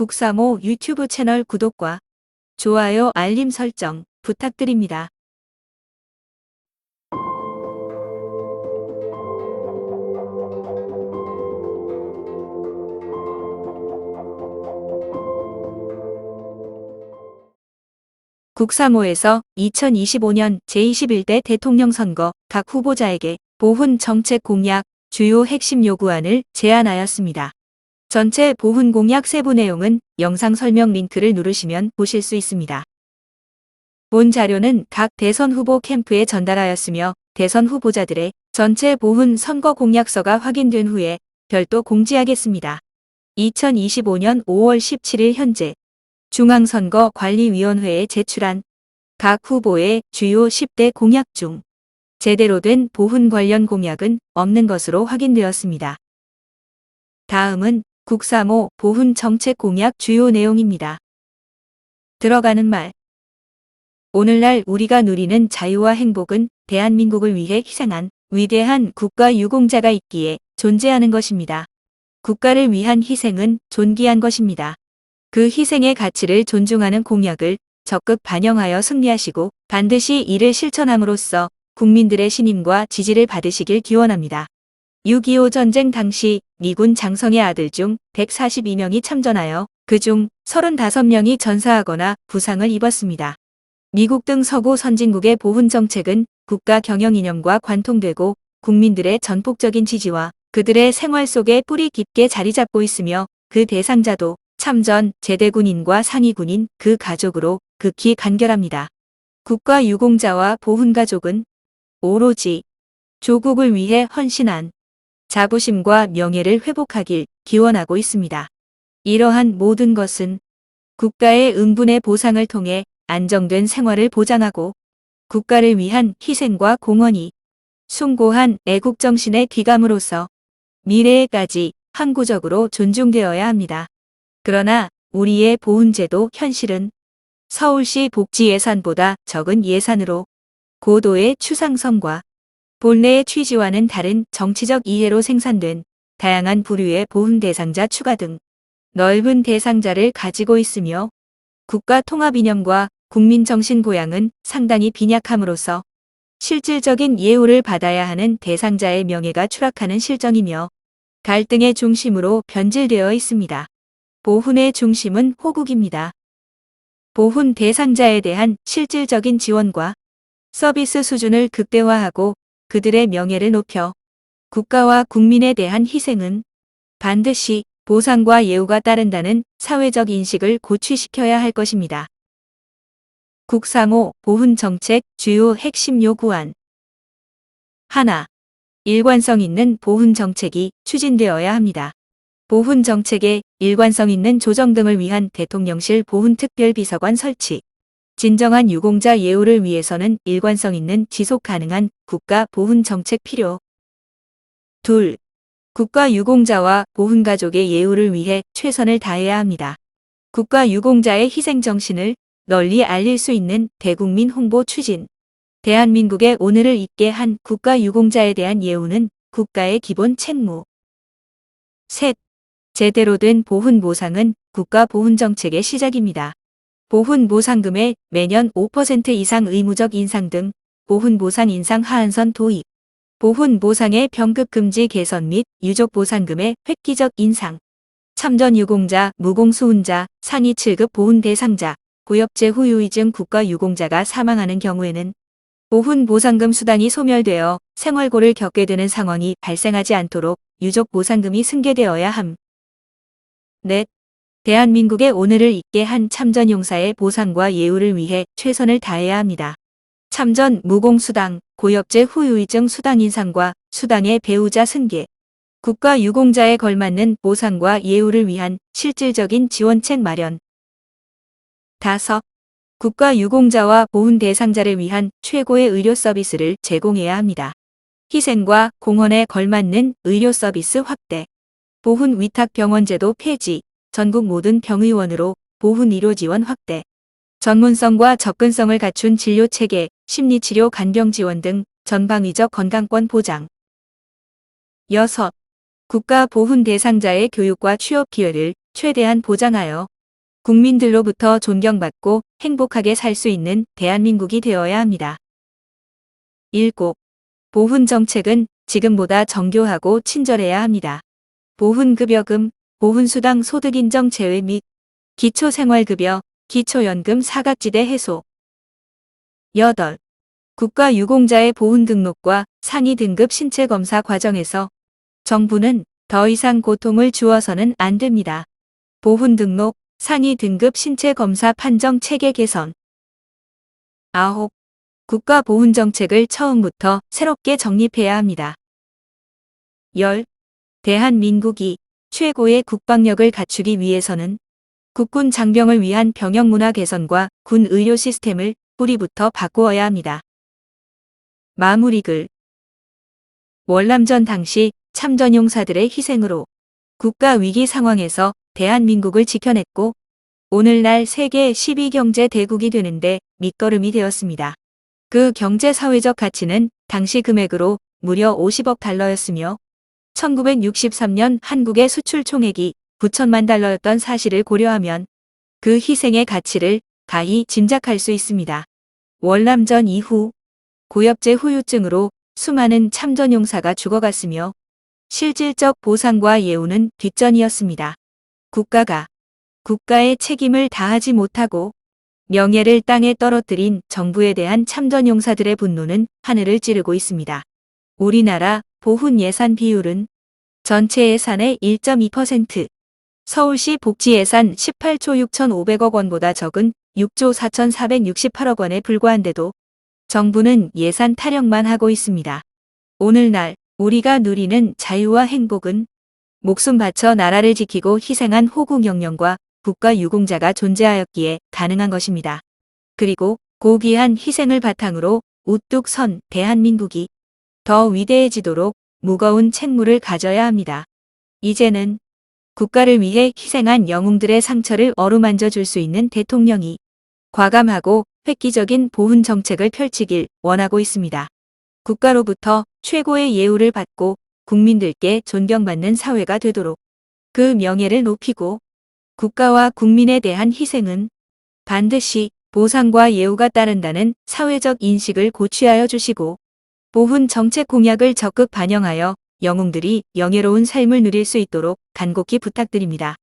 국사모 유튜브 채널 구독과 좋아요 알림 설정 부탁드립니다. 국사모에서 2025년 제21대 대통령 선거 각 후보자에게 보훈 정책 공약 주요 핵심 요구안을 제안하였습니다. 전체 보훈 공약 세부 내용은 영상 설명 링크를 누르시면 보실 수 있습니다. 본 자료는 각 대선 후보 캠프에 전달하였으며 대선 후보자들의 전체 보훈 선거 공약서가 확인된 후에 별도 공지하겠습니다. 2025년 5월 17일 현재 중앙선거관리위원회에 제출한 각 후보의 주요 10대 공약 중 제대로 된 보훈 관련 공약은 없는 것으로 확인되었습니다. 다음은 국사모 보훈 정책 공약 주요 내용입니다. 들어가는 말. 오늘날 우리가 누리는 자유와 행복은 대한민국을 위해 희생한 위대한 국가 유공자가 있기에 존재하는 것입니다. 국가를 위한 희생은 존귀한 것입니다. 그 희생의 가치를 존중하는 공약을 적극 반영하여 승리하시고 반드시 이를 실천함으로써 국민들의 신임과 지지를 받으시길 기원합니다. 6.25 전쟁 당시 미군 장성의 아들 중 142명이 참전하여 그중 35명이 전사하거나 부상을 입었습니다. 미국 등 서구 선진국의 보훈 정책은 국가 경영 이념과 관통되고 국민들의 전폭적인 지지와 그들의 생활 속에 뿌리 깊게 자리 잡고 있으며 그 대상자도 참전 제대군인과 상위군인 그 가족으로 극히 간결합니다. 국가 유공자와 보훈 가족은 오로지 조국을 위해 헌신한 자부심과 명예를 회복하길 기원하고 있습니다. 이러한 모든 것은 국가의 응분의 보상을 통해 안정된 생활을 보장하고 국가를 위한 희생과 공헌이 숭고한 애국정신의 귀감으로써 미래에까지 항구적으로 존중되어야 합니다. 그러나 우리의 보훈제도 현실은 서울시 복지 예산보다 적은 예산으로 고도의 추상성과 본래의 취지와는 다른 정치적 이해로 생산된 다양한 부류의 보훈 대상자 추가 등 넓은 대상자를 가지고 있으며 국가 통합 이념과 국민 정신 고양은 상당히 빈약함으로써 실질적인 예우를 받아야 하는 대상자의 명예가 추락하는 실정이며 갈등의 중심으로 변질되어 있습니다. 보훈의 중심은 호국입니다. 보훈 대상자에 대한 실질적인 지원과 서비스 수준을 극대화하고 그들의 명예를 높여 국가와 국민에 대한 희생은 반드시 보상과 예우가 따른다는 사회적 인식을 고취시켜야 할 것입니다. 국사모 보훈 정책 주요 핵심 요구안. 하나. 일관성 있는 보훈 정책이 추진되어야 합니다. 보훈 정책의 일관성 있는 조정 등을 위한 대통령실 보훈특별비서관 설치. 진정한 유공자 예우를 위해서는 일관성 있는 지속 가능한 국가 보훈 정책 필요. 2. 국가 유공자와 보훈 가족의 예우를 위해 최선을 다해야 합니다. 국가 유공자의 희생 정신을 널리 알릴 수 있는 대국민 홍보 추진. 대한민국의 오늘을 있게 한 국가 유공자에 대한 예우는 국가의 기본 책무. 셋. 제대로 된 보훈 보상은 국가 보훈 정책의 시작입니다. 보훈 보상금의 매년 5% 이상 의무적 인상 등 보훈 보상 인상 하한선 도입. 보훈 보상의 병급 금지 개선 및 유족 보상금의 획기적 인상. 참전 유공자, 무공수훈자, 상위 7급 보훈 대상자, 고엽제 후유이증 국가 유공자가 사망하는 경우에는 보훈 보상금 수당이 소멸되어 생활고를 겪게 되는 상황이 발생하지 않도록 유족 보상금이 승계되어야 함. 넷. 대한민국의 오늘을 있게 한 참전 용사의 보상과 예우를 위해 최선을 다해야 합니다. 참전 무공수당, 고엽제 후유이증 수당 인상과 수당의 배우자 승계. 국가 유공자에 걸맞는 보상과 예우를 위한 실질적인 지원책 마련. 5. 국가 유공자와 보훈 대상자를 위한 최고의 의료 서비스를 제공해야 합니다. 희생과 공헌에 걸맞는 의료 서비스 확대. 보훈 위탁 병원제도 폐지. 전국 모든 병의원으로 보훈 의료 지원 확대. 전문성과 접근성을 갖춘 진료 체계, 심리치료 간병 지원 등 전방위적 건강권 보장. 6. 국가 보훈 대상자의 교육과 취업 기회를 최대한 보장하여 국민들로부터 존경받고 행복하게 살 수 있는 대한민국이 되어야 합니다. 7. 보훈 정책은 지금보다 정교하고 친절해야 합니다. 보훈급여금, 보훈수당 소득인정 제외 및 기초생활급여, 기초연금 사각지대 해소. 8. 국가유공자의 보훈 등록과 상위 등급 신체검사 과정에서 정부는 더 이상 고통을 주어서는 안 됩니다. 보훈 등록, 상위 등급 신체검사 판정 체계 개선. 9. 국가 보훈 정책을 처음부터 새롭게 정립해야 합니다. 10. 대한민국이 최고의 국방력을 갖추기 위해서는 국군 장병을 위한 병역 문화 개선과 군 의료 시스템을 뿌리부터 바꾸어야 합니다. 마무리글. 월남전 당시 참전용사들의 희생으로 국가 위기 상황에서 대한민국을 지켜냈고 오늘날 세계 12경제 대국이 되는데 밑거름이 되었습니다. 그 경제사회적 가치는 당시 금액으로 무려 50억 달러였으며 1963년 한국의 수출 총액이 9천만 달러였던 사실을 고려하면 그 희생의 가치를 가히 짐작할 수 있습니다. 월남전 이후 고엽제 후유증으로 수많은 참전용사가 죽어갔으며 실질적 보상과 예우는 뒷전이었습니다. 국가가 국가의 책임을 다하지 못하고 명예를 땅에 떨어뜨린 정부에 대한 참전용사들의 분노는 하늘을 찌르고 있습니다. 우리나라 보훈 예산 비율은 전체 예산의 1.2%, 서울시 복지 예산 18조 6,500억 원보다 적은 6조 4,468억 원에 불과한데도 정부는 예산 타령만 하고 있습니다. 오늘날 우리가 누리는 자유와 행복은 목숨 바쳐 나라를 지키고 희생한 호국영령과 국가유공자가 존재하였기에 가능한 것입니다. 그리고 고귀한 희생을 바탕으로 우뚝 선 대한민국이 더 위대해지도록 무거운 책무를 가져야 합니다. 이제는 국가를 위해 희생한 영웅들의 상처를 어루만져 줄 수 있는 대통령이 과감하고 획기적인 보훈 정책을 펼치길 원하고 있습니다. 국가로부터 최고의 예우를 받고 국민들께 존경받는 사회가 되도록 그 명예를 높이고 국가와 국민에 대한 희생은 반드시 보상과 예우가 따른다는 사회적 인식을 고취하여 주시고 보훈 정책 공약을 적극 반영하여 영웅들이 영예로운 삶을 누릴 수 있도록 간곡히 부탁드립니다.